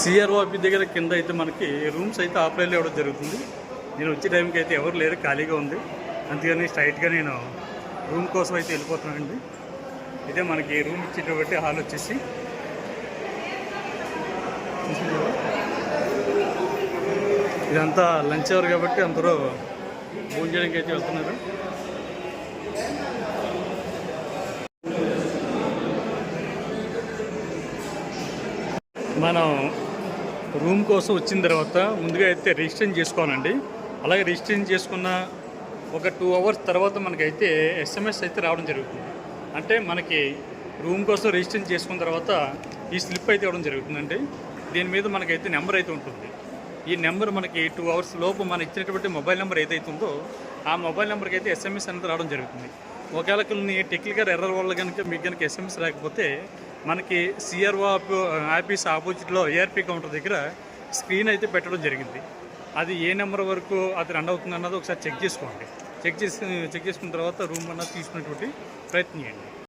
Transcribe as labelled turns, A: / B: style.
A: CRO office దగ్గర కింద అయితే మనకి రూమ్స్ అయితే ఆఫ్లైన్లో ఇవ్వడం జరుగుతుంది. నేను వచ్చే టైంకి అయితే ఎవరు లేరు, ఖాళీగా ఉంది. అందుకని స్ట్రైట్గా నేను రూమ్ కోసం అయితే వెళ్ళిపోతున్నానండి. ఇదే మనకి రూమ్ ఇచ్చేటటువంటి హాల్ వచ్చేసి ఇదంతా లంచ్ అవర్ కాబట్టి అందరూ భోజనం చేయడానికి అయితే వెళ్తున్నారు. మనం రూమ్ కోసం వచ్చిన తర్వాత ముందుగా అయితే రిజిస్ట్రేషన్ చేసుకోవాలండి. అలాగే రిజిస్ట్రేషన్ చేసుకున్న ఒక 2 అవర్స్ తర్వాత మనకైతే SMS అయితే రావడం జరుగుతుంది. అంటే మనకి రూమ్ కోసం రిజిస్ట్రేషన్ చేసుకున్న తర్వాత ఈ స్లిప్ అయితే ఇవ్వడం జరుగుతుందండి. దీని మీద మనకైతే నెంబర్ అయితే ఉంటుంది. ఈ నెంబర్ మనకి 2 అవర్స్ లోపు మనం ఇచ్చినటువంటి మొబైల్ నెంబర్ ఏదైతే ఉందో ఆ మొబైల్ నెంబర్కి అయితే SMS అనేది రావడం జరుగుతుంది. ఒకవేళ కొన్ని టెక్నికల్ ఎర్రర్ వల్ల కనుక మీకు కనుక SMS రాకపోతే మనకి సిఆర్ఓ ఆఫీస్ ఆపోజిట్లో ARP కౌంటర్ దగ్గర స్క్రీన్ అయితే పెట్టడం జరిగింది. అది ఏ నెంబర్ వరకు అది రన్ అవుతుంది అన్నది ఒకసారి చెక్ చేసుకోండి. చెక్ చేసుకున్న తర్వాత రూమ్ అన్నది తీసుకునేటువంటి ప్రయత్నం చేయండి.